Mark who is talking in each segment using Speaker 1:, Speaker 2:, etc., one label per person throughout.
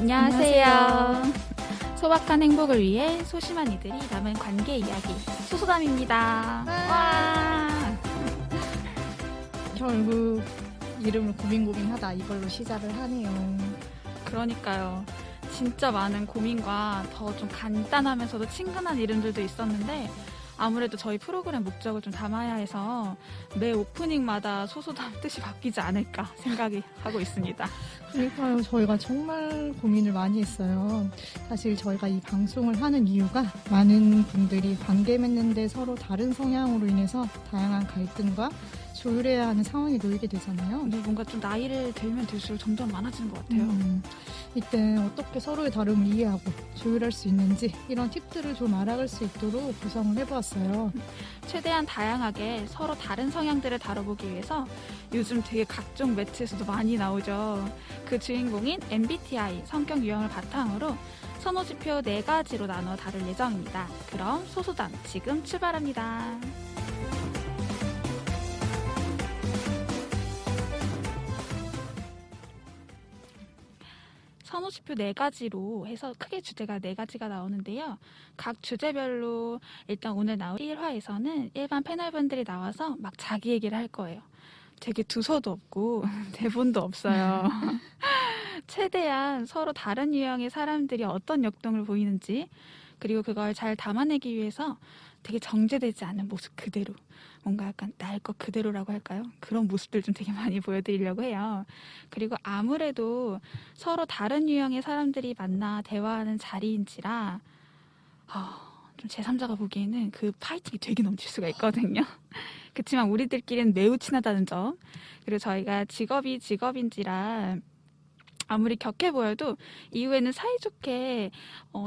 Speaker 1: 안녕하세요. 소박한 행복을 위해 소심한 이들이 남은 관계 이야기 소소담입니다. 와.
Speaker 2: 결국 이름을 고민하다 이걸로 시작을 하네요.
Speaker 1: 그러니까요. 진짜 많은 고민과 더 좀 간단하면서도 친근한 이름들도 있었는데 아무래도 저희 프로그램 목적을 좀 담아야 해서 매 오프닝마다 소소담 뜻이 바뀌지 않을까 생각이 하고 있습니다.
Speaker 2: 그러니까요. 저희가 정말 고민을 많이 했어요. 사실 저희가 이 방송을 하는 이유가 많은 분들이 관계 맺는데 서로 다른 성향으로 인해서 다양한 갈등과 조율해야 하는 상황에 놓이게 되잖아요.
Speaker 1: 근데 뭔가 좀 나이를 들면 들수록 점점 많아지는 것 같아요.
Speaker 2: 이때 어떻게 서로의 다름을 이해하고 조율할 수 있는지 이런 팁들을 좀 알아갈 수 있도록 구성을 해보았어요.
Speaker 1: 최대한 다양하게 서로 다른 성향들을 다뤄보기 위해서 요즘 되게 각종 매체에서도 많이 나오죠. 그 주인공인 MBTI 성격 유형을 바탕으로 선호지표 4가지로 나눠 다룰 예정입니다. 그럼 소소담 지금 출발합니다. 선호지표 4가지로 해서 크게 주제가 4가지가 나오는데요. 각 주제별로 일단 오늘 나올 1화에서는 일반 패널분들이 나와서 막 자기 얘기를 할 거예요. 되게 두서도 없고 대본도 없어요. 최대한 서로 다른 유형의 사람들이 어떤 역동을 보이는지 그리고 그걸 잘 담아내기 위해서 되게 정제되지 않은 모습 그대로 뭔가 약간 날 것 그대로라고 할까요? 그런 모습들 좀 되게 많이 보여드리려고 해요. 그리고 아무래도 서로 다른 유형의 사람들이 만나 대화하는 자리인지라 좀 제3자가 보기에는 그 파이팅이 되게 넘칠 수가 있거든요. 그렇지만 우리들끼리는 매우 친하다는 점 그리고 저희가 직업이 직업인지라 아무리 격해 보여도 이후에는 사이좋게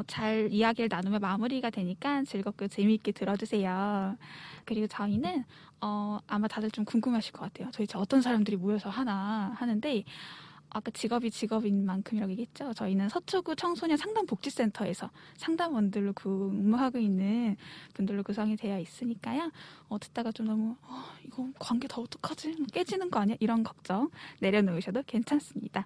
Speaker 1: 잘 이야기를 나누며 마무리가 되니까 즐겁고 재미있게 들어주세요. 그리고 저희는 아마 다들 좀 궁금하실 것 같아요. 도대체 어떤 사람들이 모여서 하나 하는데 아까 직업이 직업인 만큼이라고 얘기했죠. 저희는 서초구 청소년 상담복지센터에서 상담원들로 근무하고 있는 분들로 구성이 되어 있으니까요. 듣다가 좀 너무 이거 관계 더 어떡하지? 깨지는 거 아니야? 이런 걱정 내려놓으셔도 괜찮습니다.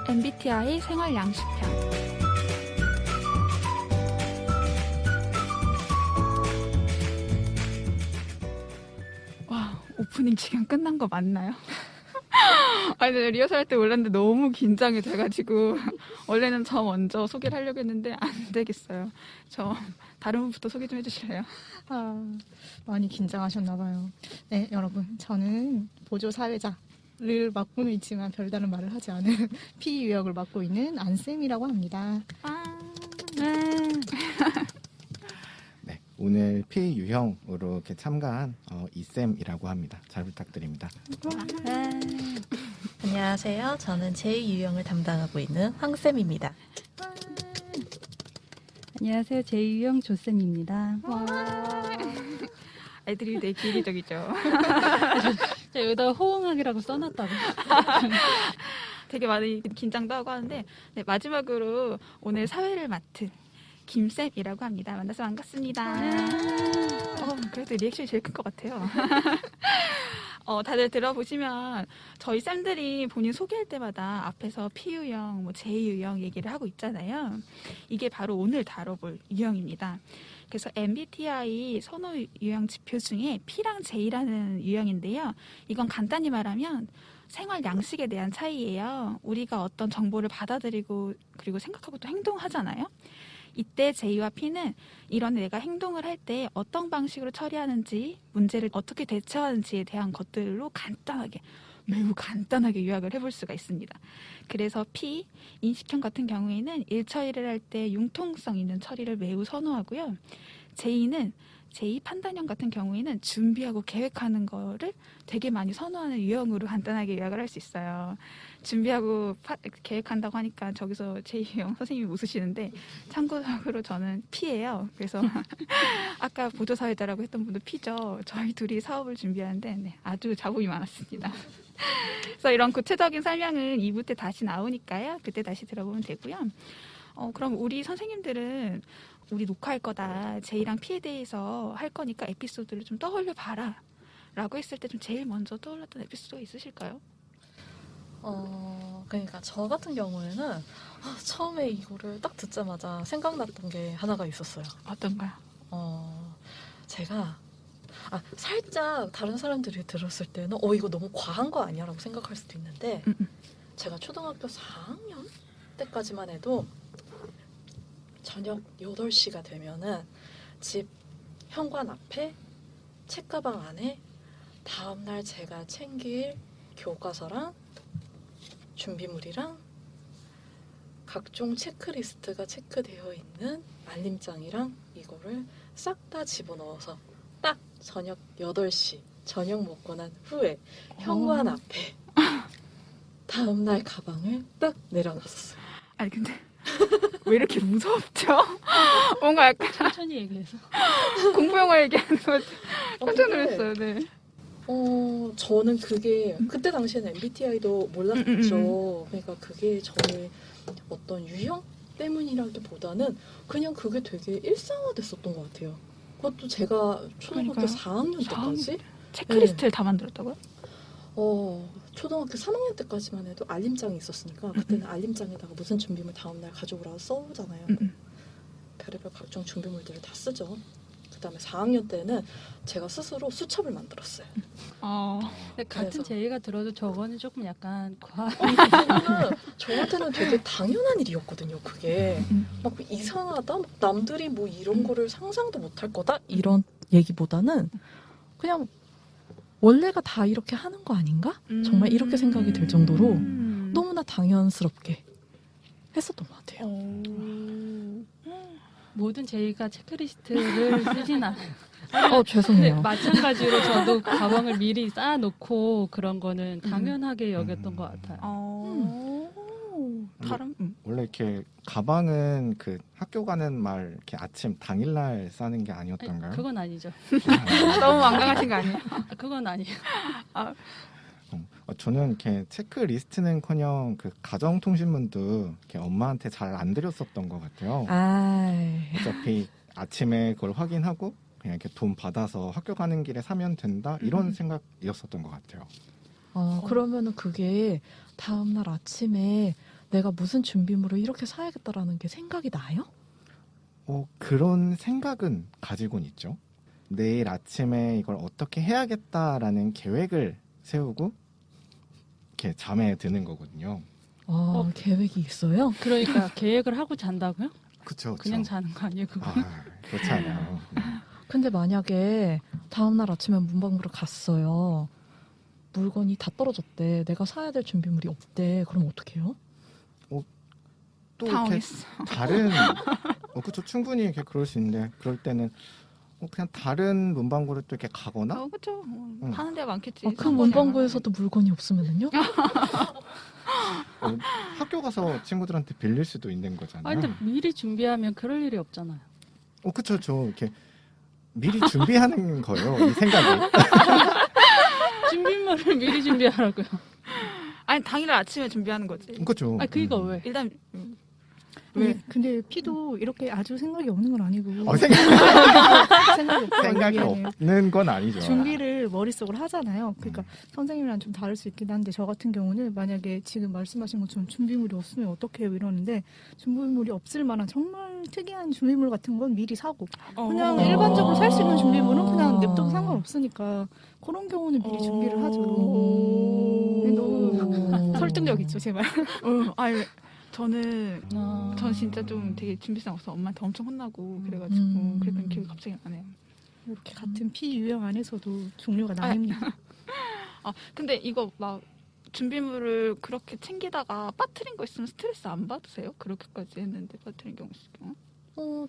Speaker 1: MBTI 생활 양식편. 와, 오프닝 지금 끝난 거 맞나요? 아니, 리허설 할 때 몰랐는데 너무 긴장이 돼가지고 원래는 저 먼저 소개를 하려고 했는데 안 되겠어요. 저 다른 분부터 소개 좀 해주실래요?
Speaker 2: 많이 긴장하셨나 봐요. 네, 여러분. 저는 보조사회자를 맡고는 있지만 별다른 말을 하지 않은 P유형을 맡고 있는 안쌤이라고 합니다.
Speaker 3: 네, 오늘 P유형으로 이렇게 참가한 이쌤이라고 합니다. 잘 부탁드립니다.
Speaker 4: 안녕하세요. 저는 제2유형을 담당하고 있는 황쌤입니다.
Speaker 5: 안녕하세요. 제2유형 조쌤입니다.
Speaker 1: 애들이 되게 기계적이죠.
Speaker 5: 자, 여기다 호응하기라고 써놨다고.
Speaker 1: 되게 많이 긴장도 하고 하는데 네, 마지막으로 오늘 사회를 맡은 김쌤이라고 합니다. 만나서 반갑습니다. 그래도 리액션이 제일 큰 것 같아요. 다들 들어보시면 저희 쌤들이 본인 소개할 때마다 앞에서 P유형, J유형 얘기를 하고 있잖아요. 이게 바로 오늘 다뤄볼 유형입니다. 그래서 MBTI 선호 유형 지표 중에 P랑 J라는 유형인데요. 이건 간단히 말하면 생활 양식에 대한 차이예요. 우리가 어떤 정보를 받아들이고 그리고 생각하고 또 행동하잖아요. 이때 J와 P는 이런 내가 행동을 할 때 어떤 방식으로 처리하는지, 문제를 어떻게 대처하는지에 대한 것들로 간단하게, 매우 간단하게 요약을 해볼 수가 있습니다. 그래서 P, 인식형 같은 경우에는 일 처리를 할 때 융통성 있는 처리를 매우 선호하고요. J 판단형 같은 경우에는 준비하고 계획하는 거를 되게 많이 선호하는 유형으로 간단하게 요약을 할 수 있어요. 준비하고 계획한다고 하니까 저기서 J형 선생님이 웃으시는데 참고적으로 저는 P예요. 그래서 아까 보조사회자라고 했던 분도 P죠. 저희 둘이 사업을 준비하는데 네, 아주 잡음이 많았습니다. 그래서 이런 구체적인 설명은 2부 때 다시 나오니까요. 그때 다시 들어보면 되고요. 그럼 우리 선생님들은 우리 녹화할 거다. 제이랑 피에 대해서 할 거니까 에피소드를 좀 떠올려 봐라. 라고 했을 때 좀 제일 먼저 떠올랐던 에피소드가 있으실까요?
Speaker 4: 그러니까 저 같은 경우에는 처음에 이거를 딱 듣자마자 생각났던 게 하나가 있었어요.
Speaker 1: 어떤가요?
Speaker 4: 제가 살짝 다른 사람들이 들었을 때는 이거 너무 과한 거 아니야? 라고 생각할 수도 있는데 제가 초등학교 4학년 때까지만 해도 저녁 8시가 되면은 집 현관 앞에 책가방 안에 다음날 제가 챙길 교과서랑 준비물이랑 각종 체크리스트가 체크되어 있는 알림장이랑 이거를 싹 다 집어넣어서 딱 저녁 8시 저녁 먹고 난 후에 현관 앞에 다음날 가방을 딱 내려놨었어요.
Speaker 1: 아니 근데 왜 이렇게 무섭죠? 뭔가 약간
Speaker 5: 천천히 얘기해서.
Speaker 1: 공포 영화 얘기하는 거 깜짝
Speaker 4: 근데
Speaker 1: 놀랐어요. 네.
Speaker 4: 저는 그게 그때 당시에는 MBTI도 몰랐죠. 그러니까 그게 저의 어떤 유형 때문이라기보다는 그냥 그게 되게 일상화됐었던 것 같아요. 그것도 제가 초등학교
Speaker 1: 그러니까요.
Speaker 4: 4학년 때까지
Speaker 1: 체크리스트를 다 만들었다고요?
Speaker 4: 초등학교 3학년 때까지만 해도 알림장이 있었으니까 그때는 알림장에다가 무슨 준비물 다음날 가져오라고 써오잖아요. 별의별 각종 준비물들을 다 쓰죠. 그 다음에 4학년 때는 제가 스스로 수첩을 만들었어요.
Speaker 5: 근데 같은
Speaker 4: 그래서.
Speaker 5: 제의가 들어도 저거는 조금 약간
Speaker 4: 그거는 저한테는 되게 당연한 일이었거든요. 그게 막 이상하다, 막 남들이 뭐 이런 거를 상상도 못할 거다 이런 얘기보다는 그냥 원래가 다 이렇게 하는 거 아닌가? 정말 이렇게 생각이 들 정도로 너무나 당연스럽게 했었던 것 같아요.
Speaker 5: 모든 제의가 체크리스트를 쓰진 않아요.
Speaker 4: 죄송해요.
Speaker 5: 근데 마찬가지로 저도 가방을 미리 쌓아놓고 그런 거는 당연하게 여겼던 것 같아요.
Speaker 1: 다른
Speaker 3: 원래 이렇게 가방은 그 학교 가는 말 이렇게 아침 당일날 싸는 게 아니었던가요?
Speaker 5: 그건 아니죠.
Speaker 1: 너무 완강하신 거 아니에요?
Speaker 5: 그건 아니에요.
Speaker 3: 저는 이렇게 체크리스트는커녕 그 가정통신문도 이렇게 엄마한테 잘 안 드렸었던 것 같아요. 어차피 아침에 그걸 확인하고 그냥 이렇게 돈 받아서 학교 가는 길에 사면 된다 이런 생각이었었던 것 같아요.
Speaker 4: 그러면은 그게 다음날 아침에 내가 무슨 준비물을 이렇게 사야겠다라는 게 생각이 나요?
Speaker 3: 그런 생각은 가지고는 있죠. 내일 아침에 이걸 어떻게 해야겠다라는 계획을 세우고 이렇게 잠에 드는 거거든요.
Speaker 4: 계획이 있어요?
Speaker 5: 그러니까 계획을 하고 잔다고요?
Speaker 3: 그렇죠.
Speaker 5: 그냥 자는 거 아니에요, 그거?
Speaker 3: 그렇지 않아요.
Speaker 4: 근데 만약에 다음날 아침에 문방구를 갔어요. 물건이 다 떨어졌대. 내가 사야 될 준비물이 없대. 그럼 어떡해요?
Speaker 3: 또 이렇게
Speaker 1: 당황했어.
Speaker 3: 다른 그렇죠. 충분히 이렇게 그럴 수 있는데 그럴 때는 그냥 다른 문방구를 또 이렇게 가거나
Speaker 1: 그렇죠. 파는 데가 많겠지.
Speaker 4: 그 문방구에서도 물건이 없으면은요?
Speaker 3: 학교 가서 친구들한테 빌릴 수도 있는 거잖아요.
Speaker 5: 근데 미리 준비하면 그럴 일이 없잖아요.
Speaker 3: 그렇죠. 이렇게 미리 준비하는 거예요. 이 생각이.
Speaker 5: 준비물을 미리 준비하라고요.
Speaker 1: 아니 당일날 아침에 준비하는 거지.
Speaker 3: 그렇죠.
Speaker 5: 그니까 왜?
Speaker 1: 일단
Speaker 2: 왜? 근데 피도 이렇게 아주 생각이 없는 건 아니고
Speaker 3: 생각이 없는 건 아니죠.
Speaker 2: 준비를 머릿속으로 하잖아요. 그러니까 선생님이랑 좀 다를 수 있긴 한데 저 같은 경우는 만약에 지금 말씀하신 것처럼 준비물이 없으면 어떻게 해요 이러는데 준비물이 없을 만한 정말 특이한 준비물 같은 건 미리 사고 그냥 일반적으로 살 수 있는 준비물은 그냥 냅둬도 상관없으니까 그런 경우는 미리 준비를 하죠. 너무 설득력 있죠 제 말.
Speaker 1: 아니 저는 전 진짜 좀 되게 준비성 없어 엄마한테 엄청 혼나고 그래가지고 그랬던 기억이 갑자기 나네요.
Speaker 2: 이렇게 같은 피 유형 안에서도 종류가 나뉩니다.
Speaker 1: 근데 이거 막 준비물을 그렇게 챙기다가 빠뜨린 거 있으면 스트레스 안 받으세요? 그렇게까지 했는데 빠뜨린 경우 있을 경우?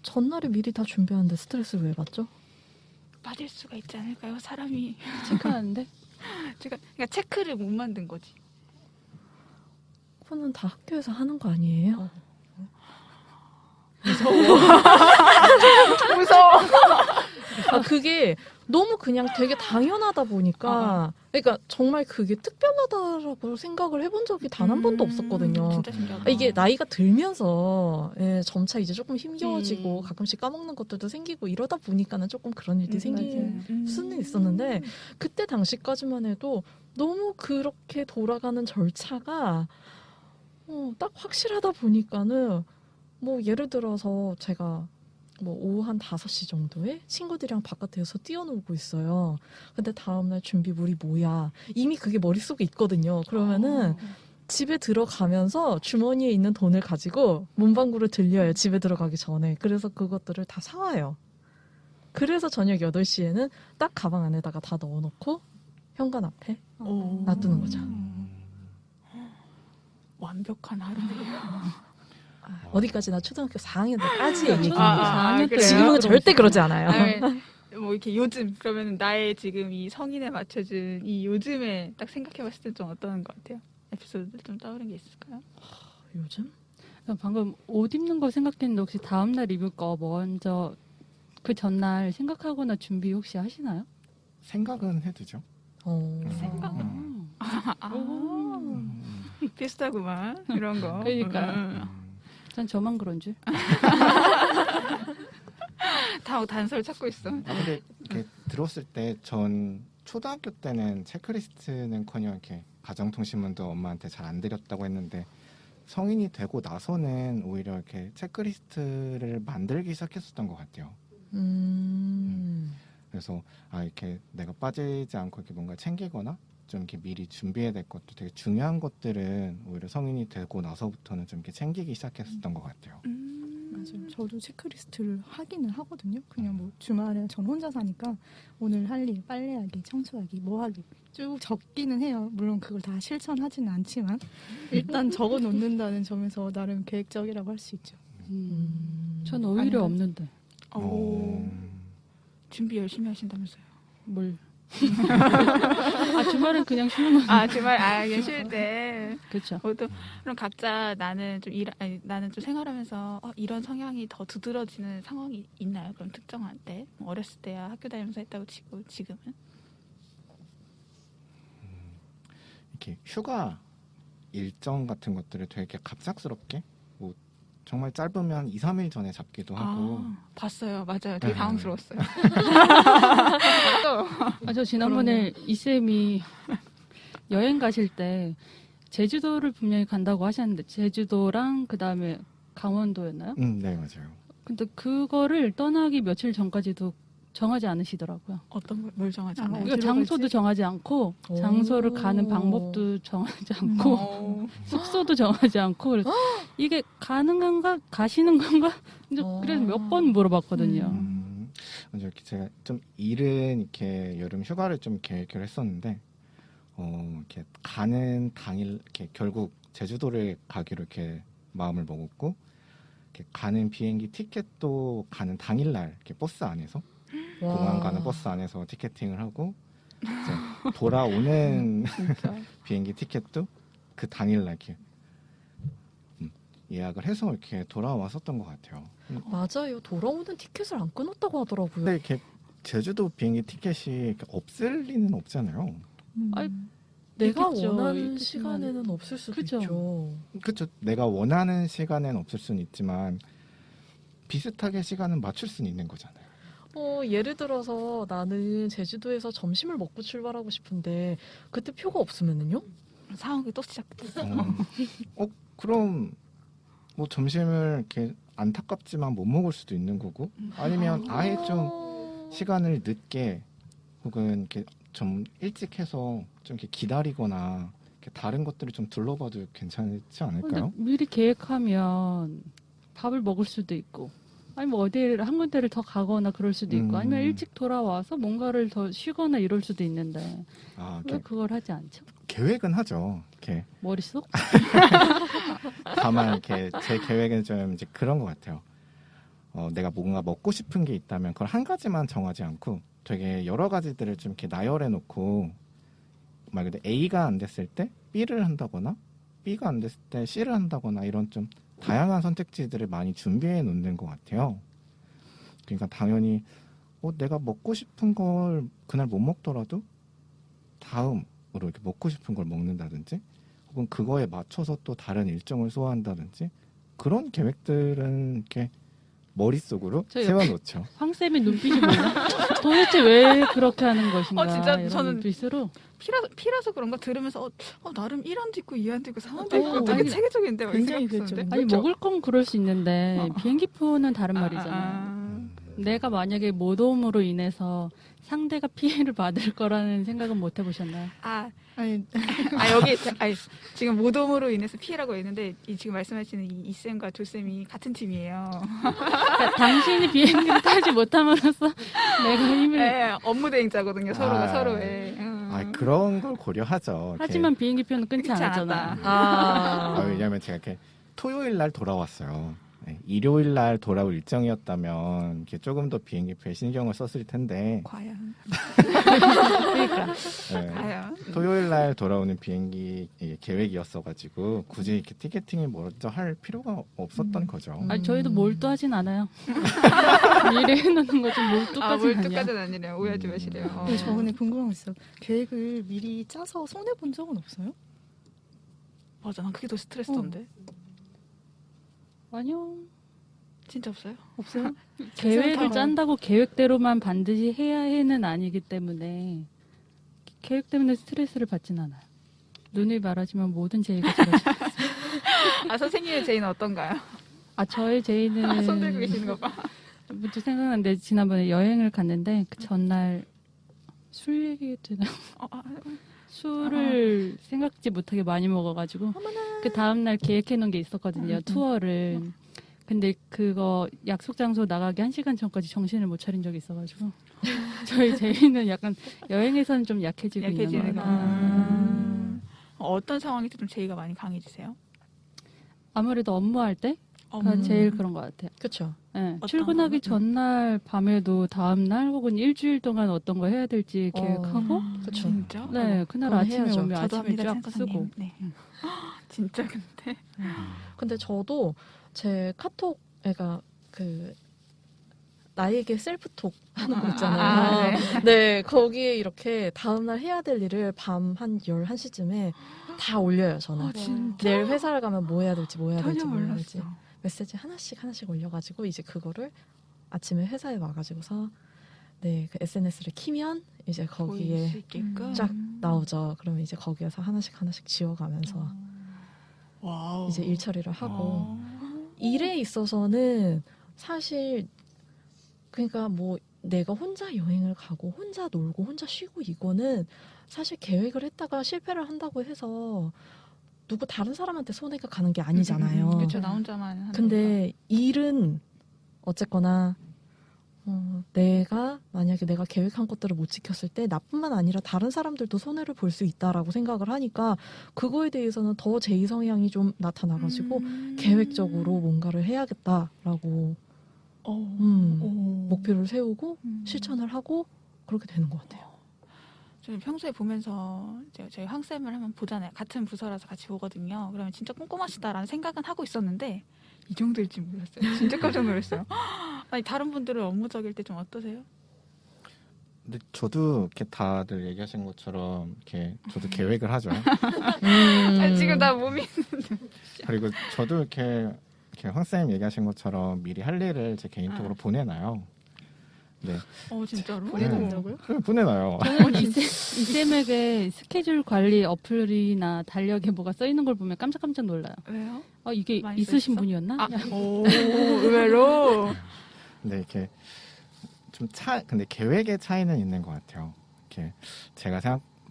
Speaker 4: 전날에 미리 다 준비하는데 스트레스를 왜 받죠?
Speaker 1: 빠질 수가 있지 않을까요? 사람이
Speaker 5: 체크하는데?
Speaker 1: 그러니까 체크를 못 만든 거지.
Speaker 4: 그거는 다 학교에서 하는 거 아니에요?
Speaker 1: 무서워.
Speaker 4: 그게 너무 그냥 되게 당연하다 보니까 그러니까 정말 그게 특별하다라고 생각을 해본 적이 단 한 번도 없었거든요.
Speaker 1: 진짜 신기하다.
Speaker 4: 이게 나이가 들면서 점차 이제 조금 힘겨워지고 가끔씩 까먹는 것들도 생기고 이러다 보니까는 조금 그런 일이 생길 수는 있었는데 그때 당시까지만 해도 너무 그렇게 돌아가는 절차가 딱 확실하다 보니까는 뭐 예를 들어서 제가 뭐 오후 한 5시 정도에 친구들이랑 바깥에서 뛰어놀고 있어요. 근데 다음날 준비물이 뭐야? 이미 그게 머릿속에 있거든요. 그러면은 집에 들어가면서 주머니에 있는 돈을 가지고 문방구를 들려요. 집에 들어가기 전에. 그래서 그것들을 다 사와요. 그래서 저녁 8시에는 딱 가방 안에다가 다 넣어놓고 현관 앞에 놔두는 거죠.
Speaker 1: 완벽한 하루네요.
Speaker 4: 어디까지나 초등학교 4학년 때까지의 얘기.
Speaker 1: 그래요?
Speaker 4: 지금은 절대 그러지 않아요.
Speaker 1: 아니, 뭐 이렇게 요즘 그러면 나의 지금 이 성인에 맞춰준 이 요즘에 딱 생각해봤을 때 좀 어떤 것 같아요? 에피소드들 좀 떠오른 게 있을까요?
Speaker 4: 요즘?
Speaker 5: 방금 옷 입는 거 생각했는데 혹시 다음날 입을 거 먼저 그 전날 생각하거나 준비 혹시 하시나요?
Speaker 3: 생각은 해두죠.
Speaker 1: 생각? 비슷하구만 이런 거.
Speaker 5: 그러니까 전 저만 그런 줄.
Speaker 1: 다 단서를 찾고 있어.
Speaker 3: 근데 이렇게 들었을 때 전 초등학교 때는 체크리스트는커녕 이렇게 가정통신문도 엄마한테 잘 안 드렸다고 했는데 성인이 되고 나서는 오히려 이렇게 체크리스트를 만들기 시작했었던 것 같아요. 그래서 이렇게 내가 빠지지 않고 이렇게 뭔가 챙기거나 좀 이렇게 미리 준비해야 될 것도 되게 중요한 것들은 오히려 성인이 되고 나서부터는 좀 이렇게 챙기기 시작했었던 것 같아요.
Speaker 2: 맞아요. 저도 체크리스트를 하기는 하거든요. 그냥 뭐 주말에 전 혼자 사니까 오늘 할 일, 빨래하기, 청소하기, 뭐 하기 쭉 적기는 해요. 물론 그걸 다 실천하지는 않지만 일단 적어 놓는다는 점에서 나름 계획적이라고 할 수 있죠.
Speaker 5: 전 오히려 없는데.
Speaker 1: 준비 열심히 하신다면서요?
Speaker 5: 뭘? 주말은 그냥 쉬는 거죠.
Speaker 1: 주말 그냥 쉴 때.
Speaker 5: 그렇죠.
Speaker 1: 그럼 각자 나는 좀 나는 좀 생활하면서 이런 성향이 더 두드러지는 상황이 있나요? 그럼 특정한 때 어렸을 때야 학교 다니면서 했다고 치고 지금은
Speaker 3: 이렇게 휴가 일정 같은 것들을 되게 갑작스럽게 뭐 정말 짧으면 2, 3일 전에 잡기도 하고.
Speaker 1: 봤어요. 맞아요. 되게 당황스러웠어요.
Speaker 5: 저 지난번에 이쌤이 여행 가실 때 제주도를 분명히 간다고 하셨는데 제주도랑 그다음에 강원도였나요?
Speaker 3: 네, 맞아요.
Speaker 5: 근데 그거를 떠나기 며칠 전까지도 정하지 않으시더라고요.
Speaker 1: 어떤 뭘 정하지 않아요?
Speaker 5: 그러니까 장소도 정하지 않고 장소를 가는 방법도 정하지 않고 숙소도 정하지 않고 그래서 이게 가능한가 가시는 건가 이제 그래서 몇 번 물어봤거든요.
Speaker 3: 이렇게 제가 좀 일은 이렇게 여름 휴가를 좀 계획을 했었는데 이렇게 가는 당일 이렇게 결국 제주도를 가기로 이렇게 마음을 먹었고 이렇게 가는 비행기 티켓도 가는 당일날 이렇게 버스 안에서 공항 가는 버스 안에서 티켓팅을 하고 이제 돌아오는 비행기 티켓도 그 당일날 이렇게 예약을 해서 이렇게 돌아왔었던 것 같아요.
Speaker 4: 맞아요. 돌아오는 티켓을 안 끊었다고 하더라고요.
Speaker 3: 근데 이렇게 제주도 비행기 티켓이 이렇게 없을 리는 없잖아요.
Speaker 4: 내가
Speaker 5: 있겠죠.
Speaker 4: 원하는
Speaker 5: 있겠지만.
Speaker 4: 시간에는 없을 수도
Speaker 5: 그죠.
Speaker 4: 있죠.
Speaker 3: 그렇죠. 내가 원하는 시간에는 없을 수는 있지만 비슷하게 시간은 맞출 수는 있는 거잖아요.
Speaker 4: 예를 들어서 나는 제주도에서 점심을 먹고 출발하고 싶은데 그때 표가 없으면은요?
Speaker 1: 상황이 또 시작됐어.
Speaker 3: 그럼 뭐 점심을 이렇게 안타깝지만 못 먹을 수도 있는 거고 아니면 아예 좀 시간을 늦게 혹은 이렇게 좀 일찍 해서 좀 이렇게 기다리거나 이렇게 다른 것들을 좀 둘러봐도 괜찮지 않을까요?
Speaker 5: 근데 미리 계획하면 밥을 먹을 수도 있고 아니면 어디를 한 군데를 더 가거나 그럴 수도 있고 아니면 일찍 돌아와서 뭔가를 더 쉬거나 이럴 수도 있는데 왜 그걸 하지 않죠?
Speaker 3: 계획은 하죠. 이렇게
Speaker 5: 머릿속?
Speaker 3: 다만 이렇게 제 계획은 좀 이제 그런 것 같아요. 내가 뭔가 먹고 싶은 게 있다면 그걸 한 가지만 정하지 않고 되게 여러 가지들을 좀 이렇게 나열해 놓고 말 그대로 A가 안 됐을 때 B를 한다거나 B가 안 됐을 때 C를 한다거나 이런 좀 다양한 선택지들을 많이 준비해 놓는 것 같아요. 그러니까 당연히 내가 먹고 싶은 걸 그날 못 먹더라도 다음으로 이렇게 먹고 싶은 걸 먹는다든지 혹은 그거에 맞춰서 또 다른 일정을 소화한다든지 그런 계획들은 이렇게 머릿속으로
Speaker 5: 저 옆에
Speaker 3: 세워놓죠.
Speaker 5: 황쌤의 눈빛이 뭐야? 도대체 왜 그렇게 하는 것인가?
Speaker 1: 진짜
Speaker 5: 이런
Speaker 1: 저는
Speaker 5: 눈빛으로.
Speaker 1: 피라서 그런가 들으면서 나름 1안도 있고 2안도 있고 3안도 있고 되게
Speaker 2: 아니,
Speaker 1: 체계적인데 막
Speaker 2: 굉장히
Speaker 1: 생각했었는데.
Speaker 5: 아니
Speaker 1: 그렇죠?
Speaker 5: 먹을 건 그럴 수 있는데 비행기표는 다른 말이잖아요. 내가 만약에 모돔으로 인해서 상대가 피해를 받을 거라는 생각은 못 해보셨나요?
Speaker 2: 아니,
Speaker 1: 여기 지금 모돔으로 인해서 피해라고 했는데 지금 말씀하시는 이 이쌤과 조쌤이 같은 팀이에요.
Speaker 5: 그러니까 당신이 비행기를 타지 못함으로써 내가 힘을.
Speaker 1: 네, 업무 대행자거든요. 서로가 서로의.
Speaker 3: 그런 걸 고려하죠.
Speaker 5: 하지만 비행기표는 끊지
Speaker 1: 끊지
Speaker 5: 않았잖아.
Speaker 3: 왜냐하면 제가 이렇게 토요일 날 돌아왔어요. 네, 일요일 날 돌아올 일정이었다면 이렇게 조금 더 비행기표에 신경을 썼을 텐데
Speaker 1: 과연.
Speaker 5: 그러니까.
Speaker 3: 네,
Speaker 1: 과연.
Speaker 3: 토요일 날 돌아오는 비행기 계획이었어가지고 굳이 이렇게 티켓팅을 먼저 할 필요가 없었던 거죠.
Speaker 5: 아니 저희도 몰두하진 않아요. 미리 해놓는 거지 몰두까지는 아니야.
Speaker 1: 몰두까지는 아니래요. 오해하지 마시래요.
Speaker 2: 근데 저 오늘 궁금한 거 있어요. 계획을 미리 짜서 손해 본 적은 없어요?
Speaker 1: 맞아, 난 그게 더 스트레스던데.
Speaker 5: 아니요.
Speaker 1: 진짜 없어요?
Speaker 2: 없어요?
Speaker 5: 계획을 짠다고 계획대로만 반드시 해야 해는 아니기 때문에 계획 때문에 스트레스를 받진 않아요. 눈을 말하지만 모든 제의가 들어지죠.
Speaker 1: 선생님의 제의는 어떤가요?
Speaker 5: 저의 제의는
Speaker 1: 손 들고 계시는 거 봐.
Speaker 5: 문득 생각났는데 지난번에 여행을 갔는데 그 전날 술 얘기해도 되나? 술을 생각지 못하게 많이 먹어가지고 그 다음날 계획해놓은 게 있었거든요. 투어를. 근데 그거 약속 장소 나가기 1시간 전까지 정신을 못 차린 적이 있어가지고 저희 제이는 약간 여행에서는 좀 약해지고 있는 것 같아요.
Speaker 1: 어떤 상황이 좀 제의가 많이 강해지세요?
Speaker 5: 아무래도 업무할 때가 제일 그런 것 같아요.
Speaker 4: 그렇죠.
Speaker 5: 네, 출근하기 전날 밤에도 다음날 혹은 일주일 동안 어떤 거 해야 될지 계획하고
Speaker 4: 그렇죠.
Speaker 1: 진짜?
Speaker 5: 네, 그날
Speaker 4: 그건
Speaker 5: 아침에
Speaker 4: 해야죠.
Speaker 5: 오면
Speaker 1: 저도
Speaker 5: 아침에
Speaker 1: 합니다,
Speaker 5: 쫙
Speaker 1: 선생님.
Speaker 5: 쓰고
Speaker 1: 네. 진짜 근데
Speaker 4: 근데 저도 제 카톡 애가 나에게 셀프톡 하는 거 있잖아요. 네, 거기에 이렇게 다음날 해야 될 일을 밤 한 11시쯤에 다 올려요, 저는.
Speaker 1: 진짜?
Speaker 4: 내일 회사를 가면 뭐 해야 될지, 뭐 해야 될지,
Speaker 1: 전혀
Speaker 4: 뭐 해야 될지.
Speaker 1: 몰랐어.
Speaker 4: 메시지 하나씩 올려가지고 이제 그거를 아침에 회사에 와가지고서 그 SNS를 키면 이제 거기에 쫙 나오죠. 그러면 이제 거기에서 하나씩 지워가면서
Speaker 1: 와우.
Speaker 4: 이제 일 처리를 하고 일에 있어서는 사실 그러니까 뭐 내가 혼자 여행을 가고 혼자 놀고 혼자 쉬고 이거는 사실 계획을 했다가 실패를 한다고 해서 누구 다른 사람한테 손해가 가는 게 아니잖아요.
Speaker 1: 그렇죠. 나 혼자만 하는
Speaker 4: 근데 일은 어쨌거나 만약에 내가 계획한 것들을 못 지켰을 때 나뿐만 아니라 다른 사람들도 손해를 볼 수 있다라고 생각을 하니까 그거에 대해서는 더 제이 성향이 좀 나타나가지고 계획적으로 뭔가를 해야겠다라고 목표를 세우고 실천을 하고 그렇게 되는 것 같아요.
Speaker 1: 저는 평소에 보면서 저희 황쌤을 한번 보잖아요. 같은 부서라서 같이 보거든요. 그러면 진짜 꼼꼼하시다라는 생각은 하고 있었는데 이 정도일지 몰랐어요. 진짜 깜짝 놀랐어요. 아니 다른 분들은 업무적일 때 좀 어떠세요?
Speaker 3: 근데 저도 이렇게 다들 얘기하신 것처럼 이렇게 저도 계획을 하죠.
Speaker 1: 지금 나 몸이
Speaker 3: 그리고 저도 이렇게 황쌤 얘기하신 것처럼 미리 할 일을 제 개인적으로 보내놔요. 네.
Speaker 1: 진짜로?
Speaker 2: 보내놓는다고요?
Speaker 3: 보내놔요.
Speaker 5: 저는 이쌤에게 스케줄 관리 어플이나 달력에 뭐가 써 있는 걸 보면 깜짝깜짝 놀라요.
Speaker 1: 왜요?
Speaker 5: 이게
Speaker 1: 많이
Speaker 5: 있으신
Speaker 1: 써있어?
Speaker 5: 분이었나?
Speaker 1: 오, 의외로.
Speaker 3: 근데 이렇게 근데 계획의 차이는 있는 것 같아요. 이렇게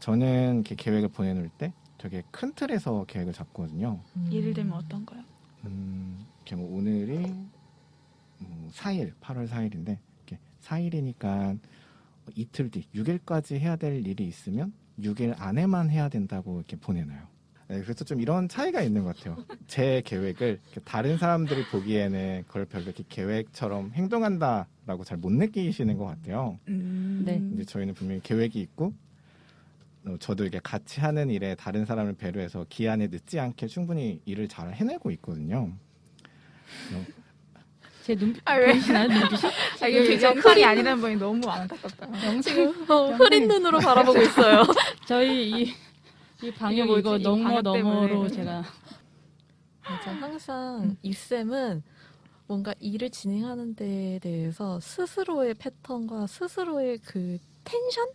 Speaker 3: 저는 이렇게 계획을 보내놓을 때 되게 큰 틀에서 계획을 잡거든요.
Speaker 1: 예를 들면 어떤 거요?
Speaker 3: 이렇게 뭐 오늘이 4일, 8월 4일인데 4일이니까 이틀 뒤 6일까지 해야 될 일이 있으면 6일 안에만 해야 된다고 이렇게 보내놔요. 네, 그래서 좀 이런 차이가 있는 것 같아요. 제 계획을 다른 사람들이 보기에는 그걸 별로 이렇게 계획처럼 행동한다라고 잘 못 느끼시는 것 같아요.
Speaker 5: 네.
Speaker 3: 근데 저희는 분명히 계획이 있고 저도 이렇게 같이 하는 일에 다른 사람을 배려해서 기한에 늦지 않게 충분히 일을 잘 해내고 있거든요.
Speaker 5: 제 눈빛
Speaker 1: 아, 왜?
Speaker 5: 보이시나요? 눈빛이?
Speaker 1: 아, 이게
Speaker 4: 되게
Speaker 1: 영상이 아니라는 분이 너무 안타깝다.
Speaker 4: 지금 흐린 눈으로 바라보고 있어요.
Speaker 5: 저희 이 방역
Speaker 1: 뭐지?
Speaker 5: 이거
Speaker 1: 이
Speaker 5: 너머
Speaker 1: 방역
Speaker 5: 너머로
Speaker 1: 때문에.
Speaker 5: 제가
Speaker 4: 맞아. 항상 이 쌤은 뭔가 일을 진행하는 데에 대해서 스스로의 패턴과 스스로의 그 텐션?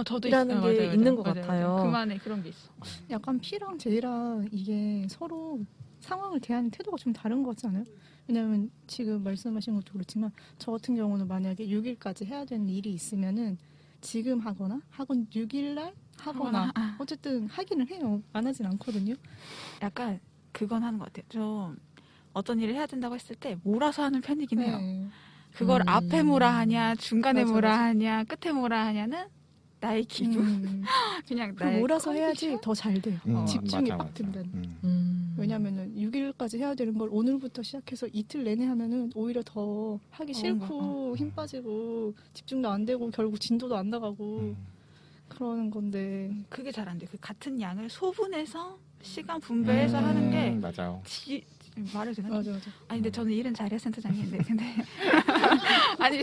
Speaker 1: 저도
Speaker 4: 이라는
Speaker 1: 있어요.
Speaker 4: 게
Speaker 1: 맞아요,
Speaker 4: 있는 것
Speaker 1: 맞아요,
Speaker 4: 같아요.
Speaker 1: 맞아요. 그만에 그런 게 있어.
Speaker 2: 약간 P랑 J랑 이게 서로 상황을 대하는 태도가 좀 다른 거 같지 않아요? 왜냐면 지금 말씀하신 것도 그렇지만 저 같은 경우는 만약에 6일까지 해야 되는 일이 있으면은 지금 하거나 학원 6일날 하거나 어쨌든 하기는 해요. 안 하진 않거든요.
Speaker 1: 약간 그건 하는 것 같아요. 좀 어떤 일을 해야 된다고 했을 때 몰아서 하는 편이긴 해요.
Speaker 2: 네.
Speaker 1: 그걸 앞에 뭐라 하냐, 중간에
Speaker 2: 맞아,
Speaker 1: 뭐라
Speaker 2: 맞아.
Speaker 1: 하냐, 끝에 뭐라 하냐는 나의 기분. 그냥
Speaker 2: 그
Speaker 1: 나의
Speaker 2: 몰아서 해야지
Speaker 1: 컨디션?
Speaker 2: 더 잘 돼요. 집중이
Speaker 3: 맞아,
Speaker 2: 빡
Speaker 3: 맞아.
Speaker 2: 든다는. 왜냐면은 6일까지 해야 되는 걸 오늘부터 시작해서 이틀 내내 하면은 오히려 더 하기 싫고 힘 빠지고 집중도 안 되고 결국 진도도 안 나가고 그러는 건데
Speaker 1: 그게 잘 안 돼. 그 같은 양을 소분해서 시간 분배해서 하는 게
Speaker 3: 맞아요.
Speaker 1: 말을 되나?
Speaker 2: 맞아.
Speaker 1: 아니 근데 저는 일은 잘해요 센터장인데 근데 아니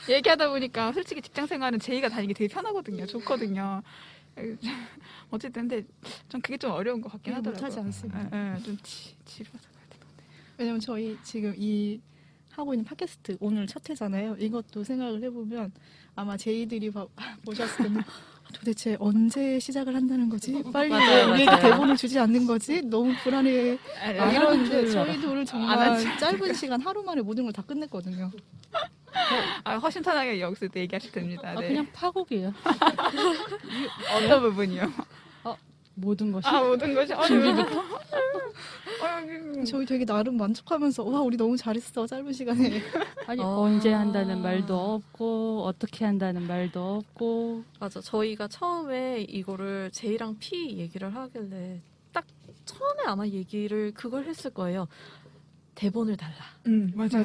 Speaker 1: 얘기하다 보니까 솔직히 직장 생활은 제이가 다니기 되게 편하거든요. 좋거든요. 어쨌든 근데 전 그게 좀 어려운 것 같긴 하더라고요.
Speaker 2: 못하지 않습니다.
Speaker 1: 좀 지루해서 그래야 되는데.
Speaker 2: 왜냐면 저희 지금 이 하고 있는 팟캐스트 오늘 첫 회잖아요. 이것도 생각을 해보면 아마 제이들이 보셨을 때는 도대체 언제 시작을 한다는 거지? 빨리
Speaker 4: 맞아요,
Speaker 2: 우리에게
Speaker 4: 맞아요.
Speaker 2: 대본을 주지 않는 거지? 너무 불안해. 이러는데
Speaker 5: 줄
Speaker 2: 저희 둘은
Speaker 1: 안
Speaker 2: 정말
Speaker 1: 하지.
Speaker 2: 짧은 시간 하루 만에 모든 걸 다 끝냈거든요.
Speaker 1: 허심탄회하게 여기서 또 얘기하셔도 됩니다. 네.
Speaker 5: 그냥 파국이에요.
Speaker 1: 어떤 부분이요?
Speaker 5: 모든 것이.
Speaker 1: 모든 것이
Speaker 2: 저희 되게 나름 만족하면서 와 우리 너무 잘했어 짧은 시간에.
Speaker 5: 아니 언제 한다는 말도 없고 어떻게 한다는 말도 없고
Speaker 4: 맞아. 저희가 처음에 이거를 제이랑 P 얘기를 하길래 딱 처음에 아마 얘기를 그걸 했을 거예요. 대본을 달라.
Speaker 1: 맞아.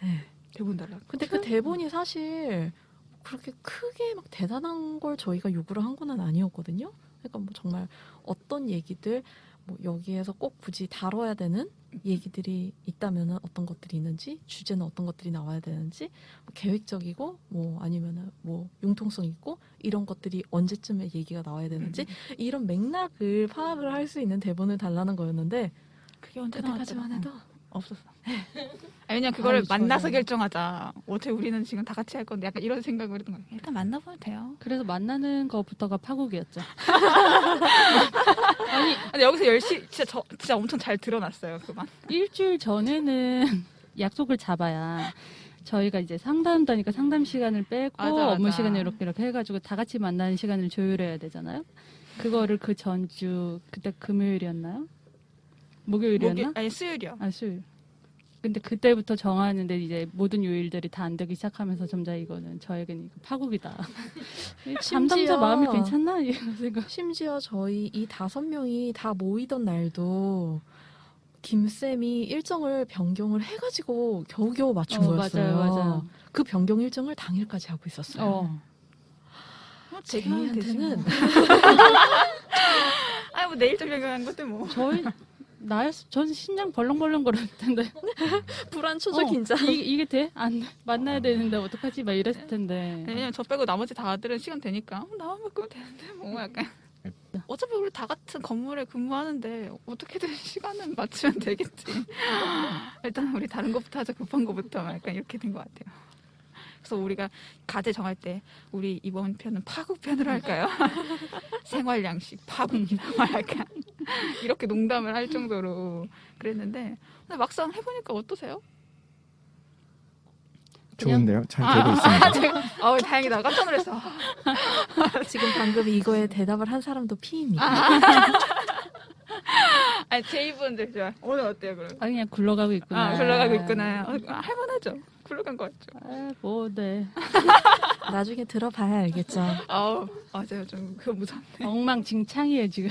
Speaker 4: 네.
Speaker 1: 대본 달라.
Speaker 4: 근데 그 대본이 사실 그렇게 크게 막 대단한 걸 저희가 요구를 한 건 아니었거든요. 그러니까 뭐 정말 어떤 얘기들 뭐 여기에서 꼭 굳이 다뤄야 되는 얘기들이 있다면은 어떤 것들이 있는지 주제는 어떤 것들이 나와야 되는지 뭐 계획적이고 뭐 아니면은 뭐 융통성 있고 이런 것들이 언제쯤에 얘기가 나와야 되는지 이런 맥락을 파악을 할 수 있는 대본을 달라는 거였는데
Speaker 1: 그게 언제
Speaker 4: 그때까지만 해도
Speaker 1: 없었어. 왜냐면 그거를
Speaker 2: 저요.
Speaker 1: 만나서 결정하자. 어차피 우리는 지금 다 같이 할 건데 약간 이런 생각을 했던 거예요. 일단 만나보면 돼요.
Speaker 5: 그래서 만나는 것부터가 파국이었죠.
Speaker 1: 근데 여기서 진짜 엄청 잘 드러났어요. 그만.
Speaker 5: 일주일 전에는 약속을 잡아야 저희가 이제 상담다니까 상담 시간을 빼고
Speaker 1: 맞아.
Speaker 5: 업무 시간을 이렇게 해가지고 다 같이 만나는 시간을 조율해야 되잖아요. 그거를 그 전주 그때 금요일이었나요? 목요일이었나?
Speaker 1: 아니 수요일이요.
Speaker 5: 수요일. 근데 그때부터 정하는데 이제 모든 요일들이 다 안 되기 시작하면서 점자 이거는 저에게는 이거 파국이다. 담당자 마음이 괜찮나? 이런 생각.
Speaker 4: 심지어 저희 이 5명이 다 모이던 날도 김쌤이 일정을 변경을 해가지고 겨우겨우 맞춘 거였어요.
Speaker 5: 맞아요.
Speaker 4: 그 변경 일정을 당일까지 하고 있었어요. 제이한테는
Speaker 1: 뭐 내일 좀 변경한 것도 뭐.
Speaker 5: 전 심장 벌렁벌렁 거렸을 텐데.
Speaker 4: 불안, 초조, 긴장.
Speaker 5: 이게 돼? 안 돼? 만나야 되는데 어떡하지? 막 이랬을 텐데.
Speaker 1: 왜냐면 저 빼고 나머지 다들은 시간 되니까 나만 바꾸면 되는데 뭐 약간. 어차피 우리 다 같은 건물에 근무하는데 어떻게든 시간은 맞추면 되겠지. 일단 우리 다른 것부터 하자. 급한 것부터 약간 이렇게 된 것 같아요. 그래서 우리가 과제 정할 때 우리 이번 편은 파국 편으로 할까요? 생활 양식 파국이나 막 약간 이렇게 농담을 할 정도로 그랬는데 근데 막상 해보니까 어떠세요?
Speaker 3: 좋은데요? 잘 되고 있습니다.
Speaker 1: 다행이다. 깜짝 놀랐어.
Speaker 4: 지금 방금 이거에 대답을 한 사람도 P입니다.
Speaker 1: 아니 제이분들 좋아. 오늘 어때요 그럼?
Speaker 5: 그냥 굴러가고 있구나.
Speaker 1: 굴러가고 있구나. 할만하죠. 굴러간 것 같죠.
Speaker 5: 네.
Speaker 4: 나중에 들어봐야 알겠죠.
Speaker 1: 맞아요. 좀 그거 무섭네.
Speaker 5: 엉망진창이에요 지금.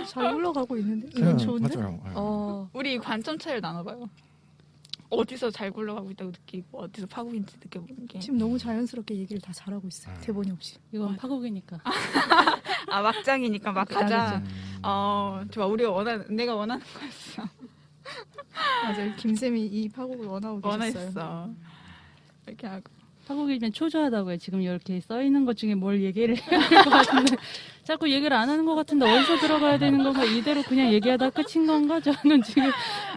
Speaker 2: 잘 올라가고 있는데 이건 좋은데.
Speaker 3: 맞아요.
Speaker 1: 우리 관점 차이를 나눠봐요. 어디서 잘 굴러가고 있다고 느끼고 어디서 파국인지 느껴보는 게.
Speaker 2: 지금 너무 자연스럽게 얘기를 다 잘하고 있어요. 대본이 없이.
Speaker 5: 이건 파국이니까.
Speaker 1: 막장이니까 막 가자. 좋아. 내가 원하는 거였어.
Speaker 2: 맞아요. 김쌤이 이 파국을 원하고 계셨어요.
Speaker 1: 원했어. 이렇게 하고.
Speaker 5: 파국이면 초조하다고요. 지금 이렇게 써 있는 것 중에 뭘 얘기를 해야 될 것 같은데 자꾸 얘기를 안 하는 것 같은데 어디서 들어가야 되는 건가? 이대로 그냥 얘기하다 끝인 건가? 저는 지금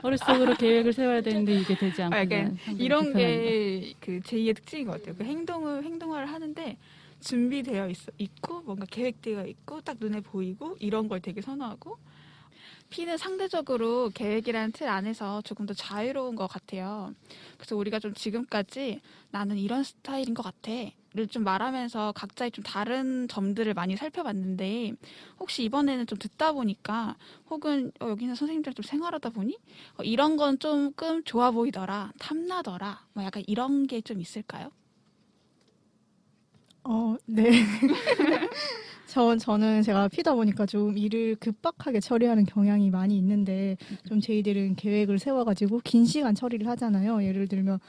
Speaker 5: 머릿속으로 계획을 세워야 되는데 이게 되지 않고
Speaker 1: 약간 이런 게 그 제2의 특징인 것 같아요. 그 행동을 하는데 준비되어 있고 뭔가 계획되어 있고 딱 눈에 보이고 이런 걸 되게 선호하고 P는 상대적으로 계획이라는 틀 안에서 조금 더 자유로운 것 같아요. 그래서 우리가 좀 지금까지 나는 이런 스타일인 것 같아.를 좀 말하면서 각자의 좀 다른 점들을 많이 살펴봤는데 혹시 이번에는 좀 듣다 보니까 혹은 여기는 선생님들이랑 좀 생활하다 보니 이런 건 조금 좋아 보이더라, 탐나더라, 뭐 약간 이런 게 좀 있을까요?
Speaker 2: 네. 저는 제가 피다 보니까 좀 일을 급박하게 처리하는 경향이 많이 있는데 좀 저희들은 계획을 세워가지고 긴 시간 처리를 하잖아요. 예를 들면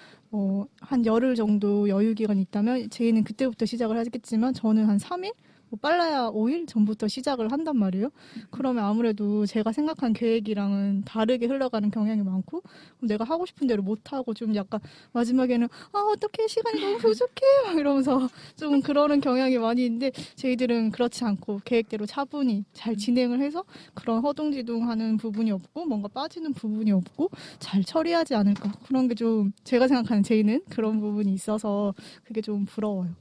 Speaker 2: 한 열흘 정도 여유 기간이 있다면 저희는 그때부터 시작을 하겠지만 저는 한 3일? 뭐 빨라야 5일 전부터 시작을 한단 말이에요. 그러면 아무래도 제가 생각한 계획이랑은 다르게 흘러가는 경향이 많고 그럼 내가 하고 싶은 대로 못하고 좀 약간 마지막에는 어떡해 시간이 너무 부족해 막 이러면서 좀 그러는 경향이 많이 있는데 저희들은 그렇지 않고 계획대로 차분히 잘 진행을 해서 그런 허둥지둥하는 부분이 없고 뭔가 빠지는 부분이 없고 잘 처리하지 않을까 그런 게 좀 제가 생각하는 제이는 그런 부분이 있어서 그게 좀 부러워요.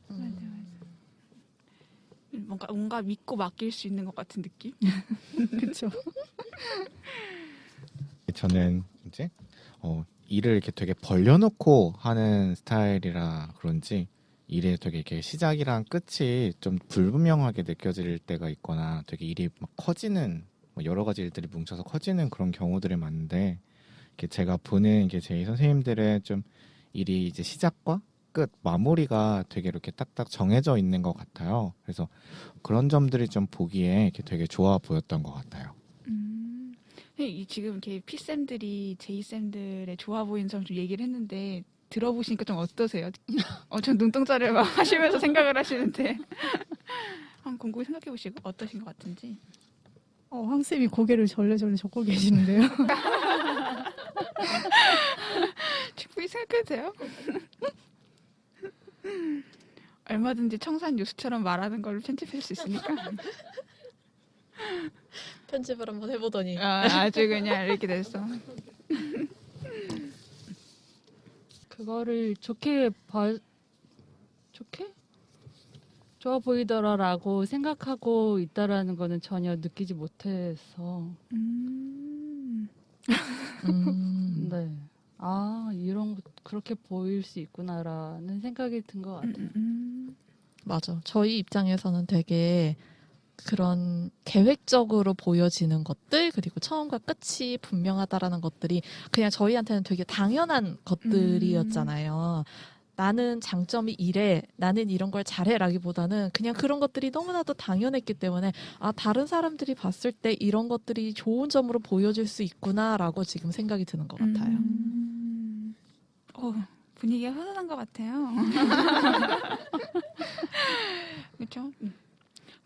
Speaker 1: 뭔가 믿고 맡길 수 있는 것 같은 느낌?
Speaker 2: 그렇죠.
Speaker 3: 저는 이제 일을 이렇게 되게 벌려놓고 하는 스타일이라 그런지 일에 되게 이렇게 시작이랑 끝이 좀 불분명하게 느껴질 때가 있거나 되게 일이 막 커지는 뭐 여러 가지 일들이 뭉쳐서 커지는 그런 경우들이 많은데 이렇게 제가 보는 게 제 선생님들은 좀 일이 이제 시작과 끝 마무리가 되게 이렇게 딱딱 정해져 있는 것 같아요. 그래서 그런 점들이 좀 보기에 이렇게 되게 좋아 보였던 것 같아요.
Speaker 1: 지금 이렇게 P쌤들이 J쌤들의 좋아 보이는 점 좀 얘기를 했는데 들어보시니까 좀 어떠세요? 전 눈동자를 막 하시면서 생각을 하시는데 한번 곰곰이 생각해 보시고 어떠신 것 같은지.
Speaker 2: 황쌤이 고개를 절레절레 젓고 계시는데요.
Speaker 1: 충분히 생각해도 돼요? 얼마든지 청산 뉴스처럼 말하는 걸로 편집할 수 있으니까.
Speaker 4: 편집을 한번 해보더니
Speaker 1: 아주 그냥 이렇게 됐어.
Speaker 5: 그거를 좋게 좋아 보이더라라고 생각하고 있다라는 거는 전혀 느끼지 못해서 네. 이런 거 그렇게 보일 수 있구나라는 생각이 든 것 같아요.
Speaker 4: 맞아. 저희 입장에서는 되게 그런 계획적으로 보여지는 것들 그리고 처음과 끝이 분명하다라는 것들이 그냥 저희한테는 되게 당연한 것들이었잖아요. 나는 장점이 이래, 나는 이런 걸 잘해라기보다는 그냥 그런 것들이 너무나도 당연했기 때문에 다른 사람들이 봤을 때 이런 것들이 좋은 점으로 보여질 수 있구나라고 지금 생각이 드는 것 같아요.
Speaker 1: 분위기가 훈훈한 것 같아요. 그렇죠?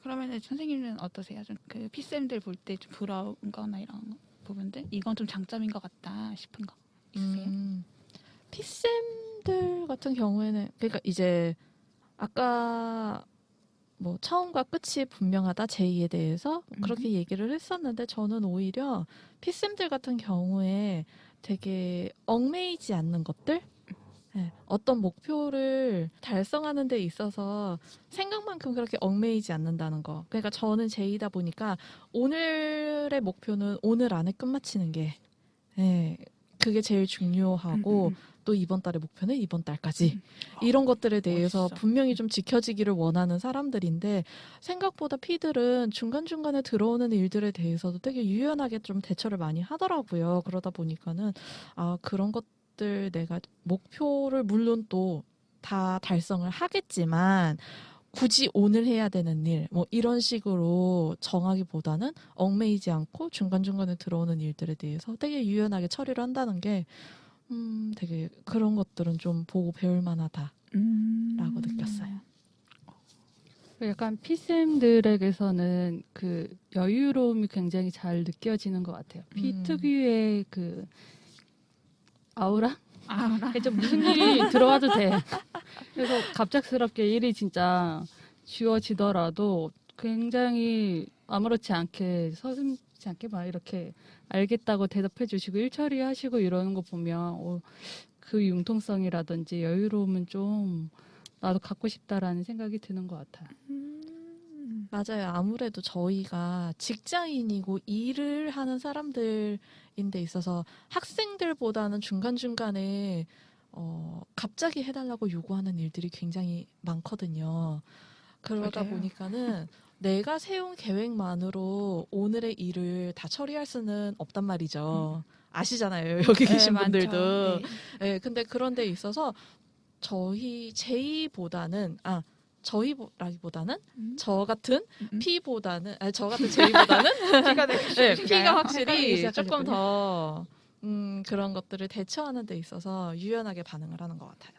Speaker 1: 그러면 선생님은 어떠세요? 좀 그 P쌤들 볼 때 좀 부러운 거나 이런 부분들? 이건 좀 장점인 것 같다 싶은 거 있으세요?
Speaker 4: P쌤들 같은 경우에는 그러니까 이제 아까 뭐 처음과 끝이 분명하다 제이에 대해서 그렇게 얘기를 했었는데 저는 오히려 P쌤들 같은 경우에 되게 얽매이지 않는 것들 네, 어떤 목표를 달성하는 데 있어서 생각만큼 그렇게 얽매이지 않는다는 거. 그러니까 저는 제이다 보니까 오늘의 목표는 오늘 안에 끝마치는 게 네, 그게 제일 중요하고 또 이번 달의 목표는 이번 달까지 이런 것들에 대해서
Speaker 1: 멋있어.
Speaker 4: 분명히 좀 지켜지기를 원하는 사람들인데 생각보다 P들은 중간중간에 들어오는 일들에 대해서도 되게 유연하게 좀 대처를 많이 하더라고요. 그러다 보니까는 그런 것들 내가 목표를 물론 또 다 달성을 하겠지만 굳이 오늘 해야 되는 일, 뭐 이런 식으로 정하기보다는 얽매이지 않고 중간중간에 들어오는 일들에 대해서 되게 유연하게 처리를 한다는 게, 되게 그런 것들은 좀 보고 배울 만하다라고 느꼈어요.
Speaker 5: 약간 P쌤들에게서는 그 여유로움이 굉장히 잘 느껴지는 것 같아요. P 특유의 그 아우라?
Speaker 1: 아,
Speaker 5: 좀 무슨 일이 들어와도 돼. 그래서 갑작스럽게 일이 진짜 쥐어지더라도 굉장히 아무렇지 않게 서슴지 않게 막 이렇게 알겠다고 대답해 주시고 일 처리하시고 이러는 거 보면 그 융통성이라든지 여유로움은 좀 나도 갖고 싶다라는 생각이 드는 것 같아요.
Speaker 4: 맞아요. 아무래도 저희가 직장인이고 일을 하는 사람들인 데 있어서 학생들보다는 중간중간에 갑자기 해달라고 요구하는 일들이 굉장히 많거든요. 그러다
Speaker 1: 맞아요.
Speaker 4: 보니까는 내가 세운 계획만으로 오늘의 일을 다 처리할 수는 없단 말이죠. 아시잖아요. 여기 계신
Speaker 1: 많죠.
Speaker 4: 분들도.
Speaker 1: 네.
Speaker 4: 네, 근데 그런 데 있어서 저희라기보다는 저 같은 P보다는 저 같은 J보다는
Speaker 1: P가 되게
Speaker 4: 네,
Speaker 1: 쉽으신가요?
Speaker 4: P가
Speaker 1: 헷갈리기
Speaker 4: 확실히
Speaker 1: 시작하셨군요.
Speaker 4: 조금 더 그런 것들을 대처하는 데 있어서 유연하게 반응을 하는 것 같아요.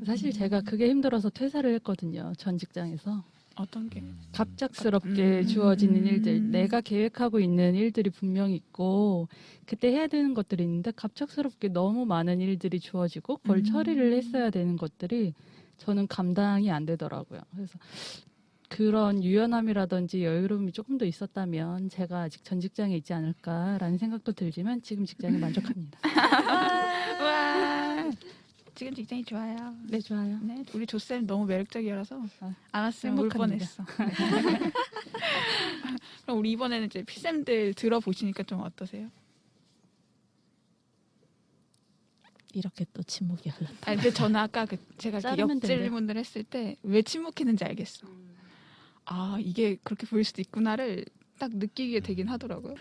Speaker 5: 사실 제가 그게 힘들어서 퇴사를 했거든요. 전 직장에서.
Speaker 1: 어떤 게?
Speaker 5: 갑작스럽게 주어지는 일들, 내가 계획하고 있는 일들이 분명히 있고 그때 해야 되는 것들이 있는데 갑작스럽게 너무 많은 일들이 주어지고 그걸 처리를 했어야 되는 것들이 저는 감당이 안 되더라고요. 그래서 그런 유연함이라든지 여유로움이 조금 더 있었다면 제가 아직 전 직장에 있지 않을까라는 생각도 들지만 지금 직장에 만족합니다.
Speaker 1: 와, 지금 직장이 좋아요.
Speaker 5: 네, 좋아요.
Speaker 1: 네, 우리 조쌤 너무 매력적이라서 안 왔으면 울
Speaker 5: 행복합니다.
Speaker 1: 뻔했어. 네. 그럼 우리 이번에는 이제 피쌤들 들어보시니까 좀 어떠세요?
Speaker 4: 이렇게 또 침묵이 흘렀다.
Speaker 1: 아니, 근데 저는 아까 제가 이렇게
Speaker 5: 자르면 된대.
Speaker 1: 역질문을 했을 때 왜 침묵했는지 알겠어. 아, 이게 그렇게 보일 수도 있구나를 딱 느끼게 되긴 하더라고요.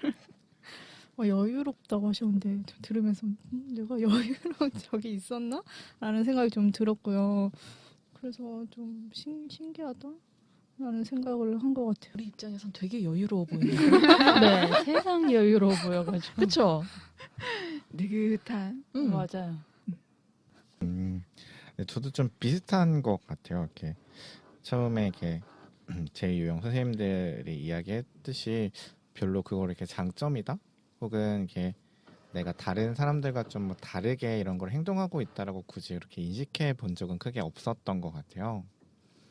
Speaker 2: 여유롭다고 하셨는데 저 들으면서 내가 여유로운 적이 있었나? 라는 생각이 좀 들었고요. 그래서 좀 신기하다? 라는 생각을 한 것 같아요.
Speaker 4: 우리 입장에선 되게 여유로워 보이네요.
Speaker 5: 네, 세상 여유로워 보여가지고.
Speaker 4: 그렇죠?
Speaker 1: 느긋한.
Speaker 5: 맞아요.
Speaker 3: 네, 저도 좀 비슷한 것 같아요. 이렇게 처음에 이렇게 제 유형 선생님들이 이야기했듯이 별로 그걸 이렇게 장점이다, 혹은 이렇게 내가 다른 사람들과 좀 뭐 다르게 이런 걸 행동하고 있다라고 굳이 이렇게 인식해 본 적은 크게 없었던 것 같아요.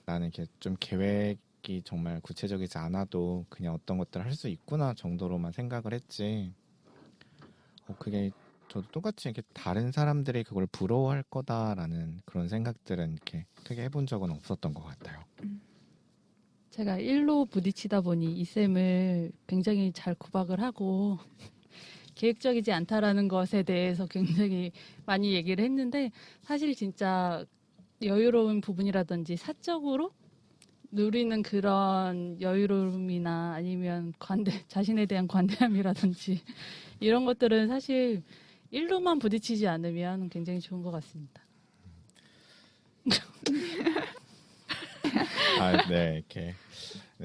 Speaker 3: 나는 이렇게 좀 계획이 정말 구체적이지 않아도 그냥 어떤 것들을 할 수 있구나 정도로만 생각을 했지. 그게 저도 똑같이 이렇게 다른 사람들이 그걸 부러워할 거다라는 그런 생각들은 이렇게 크게 해본 적은 없었던 것 같아요.
Speaker 5: 제가 일로 부딪히다 보니 이 쌤을 굉장히 잘 구박을 하고 계획적이지 않다라는 것에 대해서 굉장히 많이 얘기를 했는데 사실 진짜 여유로운 부분이라든지 사적으로 누리는 그런 여유로움이나 아니면 자신에 대한 관대함이라든지 이런 것들은 사실 일로만 부딪히지 않으면 굉장히 좋은 것 같습니다.
Speaker 3: 네, 이렇게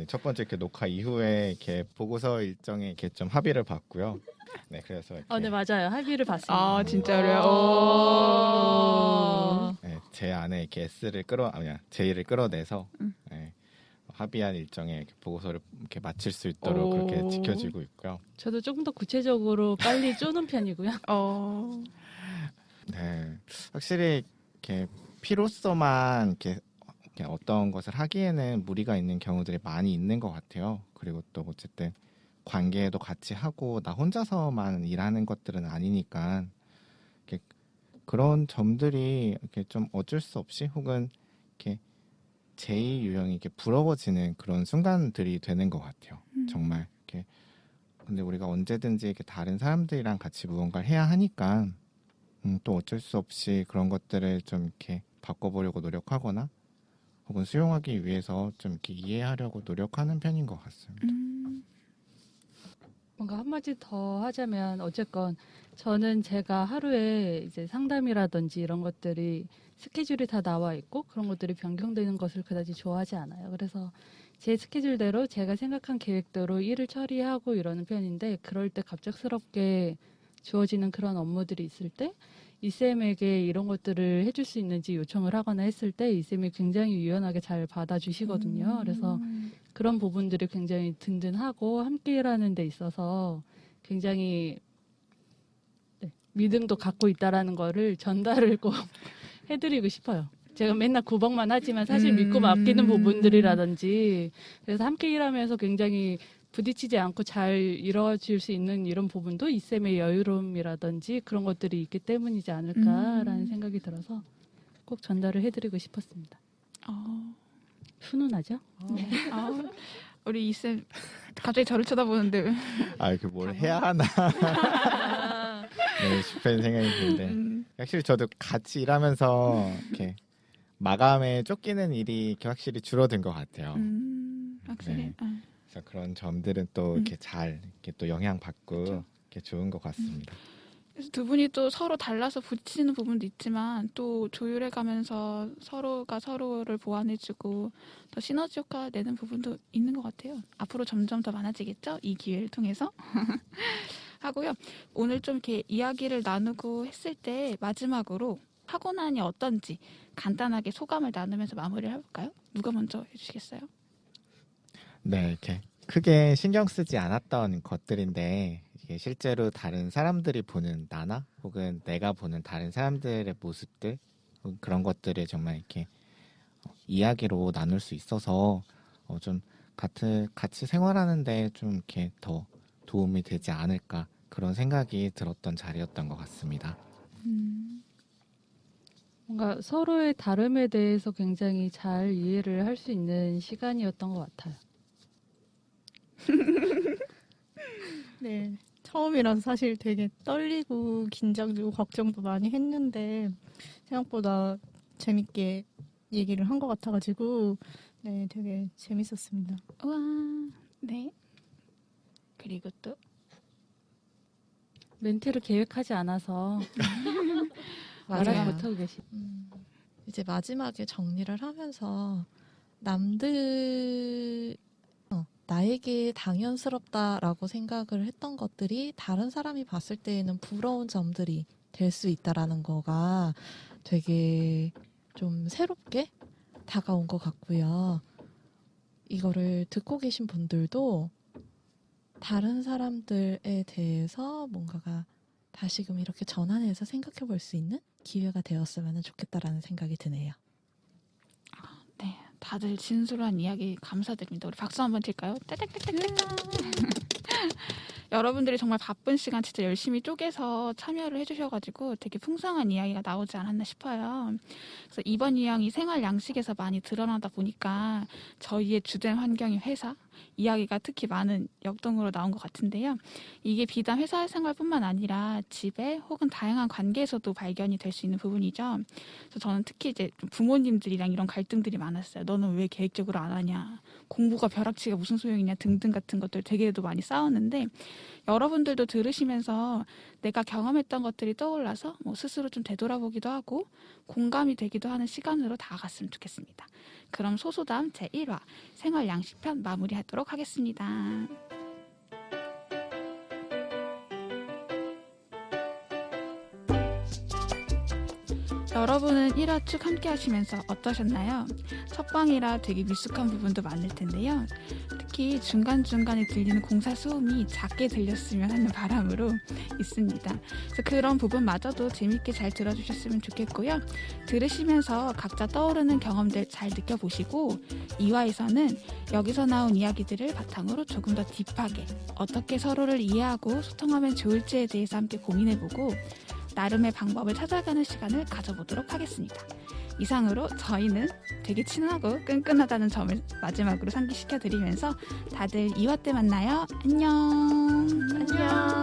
Speaker 3: 첫 번째 이렇게 녹화 이후에 이렇게 보고서 일정에 이렇게 좀 합의를 봤고요. 네, 그래서 이렇게
Speaker 5: 네, 맞아요. 합의를 봤습니다.
Speaker 1: 아, 진짜로요?
Speaker 3: 네, 제 안에 이렇게 J를 끌어내서 네, 합의한 일정에 이렇게 보고서를 이렇게 마칠 수 있도록 그렇게 지켜지고 있고요.
Speaker 5: 저도 조금 더 구체적으로 빨리 쪼는 편이고요.
Speaker 3: 네, 확실히 이렇게 피로서만 이렇게 어떤 것을 하기에는 무리가 있는 경우들이 많이 있는 것 같아요. 그리고 또 어쨌든 관계도 같이 하고 나 혼자서만 일하는 것들은 아니니까 이렇게 그런 점들이 이렇게 좀 어쩔 수 없이 혹은 이렇게 제2 유형이 이렇게 부러워지는 그런 순간들이 되는 것 같아요. 정말 이렇게. 근데 우리가 언제든지 이렇게 다른 사람들이랑 같이 무언가를 해야 하니까 또 어쩔 수 없이 그런 것들을 좀 이렇게 바꿔보려고 노력하거나 혹은 수용하기 위해서 좀 이렇게 이해하려고 노력하는 편인 것 같습니다.
Speaker 5: 뭔가 한마디 더 하자면 어쨌건 저는 제가 하루에 이제 상담이라든지 이런 것들이 스케줄이 다 나와 있고 그런 것들이 변경되는 것을 그다지 좋아하지 않아요. 그래서 제 스케줄대로 제가 생각한 계획대로 일을 처리하고 이러는 편인데 그럴 때 갑작스럽게 주어지는 그런 업무들이 있을 때 이쌤에게 이런 것들을 해줄 수 있는지 요청을 하거나 했을 때 이쌤이 굉장히 유연하게 잘 받아주시거든요. 그래서 그런 부분들이 굉장히 든든하고 함께 일하는 데 있어서 굉장히 믿음도 갖고 있다라는 거를 전달을 꼭 해드리고 싶어요. 제가 맨날 구박만 하지만 사실 믿고 맡기는 부분들이라든지 그래서 함께 일하면서 굉장히 부딪히지 않고 잘 이루어질 수 있는 이런 부분도 이 쌤의 여유로움이라든지 그런 것들이 있기 때문이지 않을까라는 생각이 들어서 꼭 전달을 해드리고 싶었습니다. 훈훈하죠?
Speaker 1: 네. 우리 이쌤 갑자기 저를 쳐다보는데
Speaker 3: 이렇게 뭘 해야 하나 네, 싶은 생각이 드는데 확실히 저도 같이 일하면서 이렇게 마감에 쫓기는 일이 이렇게 확실히 줄어든 것 같아요.
Speaker 1: 확실히.
Speaker 3: 네. 그래서 그런 점들은 또 이렇게 잘 이렇게 또 영향받고 이렇게 좋은 것 같습니다.
Speaker 1: 그래서 두 분이 또 서로 달라서 부딪히는 부분도 있지만 또 조율해가면서 서로가 서로를 보완해주고 더 시너지 효과 내는 부분도 있는 것 같아요. 앞으로 점점 더 많아지겠죠? 이 기회를 통해서. 하고요. 오늘 좀 이렇게 이야기를 나누고 했을 때 마지막으로 하고 나니 어떤지 간단하게 소감을 나누면서 마무리를 해볼까요? 누가 먼저 해주시겠어요?
Speaker 3: 네, 이렇게 크게 신경 쓰지 않았던 것들인데 이게 실제로 다른 사람들이 보는 나나 혹은 내가 보는 다른 사람들의 모습들 그런 것들을 정말 이렇게 이야기로 나눌 수 있어서 좀 같이 생활하는데 좀 이렇게 더 도움이 되지 않을까 그런 생각이 들었던 자리였던 것 같습니다.
Speaker 5: 뭔가 서로의 다름에 대해서 굉장히 잘 이해를 할 수 있는 시간이었던 것 같아요.
Speaker 2: 네. 처음이라서 사실 되게 떨리고 긴장되고 걱정도 많이 했는데 생각보다 재밌게 얘기를 한 것 같아가지고 네, 되게 재밌었습니다.
Speaker 1: 우와, 네. 그리고 또
Speaker 5: 멘트를 계획하지 않아서 말하지
Speaker 4: 맞아요.
Speaker 5: 못하고 계시.
Speaker 4: 이제 마지막에 정리를 하면서 남들 나에게 당연스럽다라고 생각을 했던 것들이 다른 사람이 봤을 때에는 부러운 점들이 될 수 있다라는 거가 되게 좀 새롭게 다가온 것 같고요. 이거를 듣고 계신 분들도 다른 사람들에 대해서 뭔가가 다시금 이렇게 전환해서 생각해 볼 수 있는 기회가 되었으면 좋겠다라는 생각이 드네요.
Speaker 1: 네, 다들 진솔한 이야기 감사드립니다. 우리 박수 한번 칠까요? 따닥따닥따닥. 여러분들이 정말 바쁜 시간 진짜 열심히 쪼개서 참여를 해주셔가지고 되게 풍성한 이야기가 나오지 않았나 싶어요. 그래서 이번 유형이 생활 양식에서 많이 드러나다 보니까 저희의 주된 환경이 회사, 이야기가 특히 많은 역동으로 나온 것 같은데요. 이게 비단 회사 생활뿐만 아니라 집에 혹은 다양한 관계에서도 발견이 될 수 있는 부분이죠. 그래서 저는 특히 이제 부모님들이랑 이런 갈등들이 많았어요. 너는 왜 계획적으로 안 하냐? 공부가 벼락치기가 무슨 소용이냐? 등등 같은 것들 되게도 많이 싸웠는데 여러분들도 들으시면서 내가 경험했던 것들이 떠올라서 스스로 좀 되돌아보기도 하고 공감이 되기도 하는 시간으로 다가갔으면 좋겠습니다. 그럼 소소담 제1화 생활 양식편 마무리하도록 하겠습니다. 여러분은 1화 쭉 함께 하시면서 어떠셨나요? 첫방이라 되게 미숙한 부분도 많을 텐데요. 특히 중간중간에 들리는 공사 소음이 작게 들렸으면 하는 바람으로 있습니다. 그래서 그런 부분마저도 재밌게 잘 들어주셨으면 좋겠고요. 들으시면서 각자 떠오르는 경험들 잘 느껴보시고 2화에서는 여기서 나온 이야기들을 바탕으로 조금 더 딥하게 어떻게 서로를 이해하고 소통하면 좋을지에 대해서 함께 고민해보고 나름의 방법을 찾아가는 시간을 가져보도록 하겠습니다. 이상으로 저희는 되게 친하고 끈끈하다는 점을 마지막으로 상기시켜드리면서 다들 2화 때 만나요. 안녕.
Speaker 4: 안녕.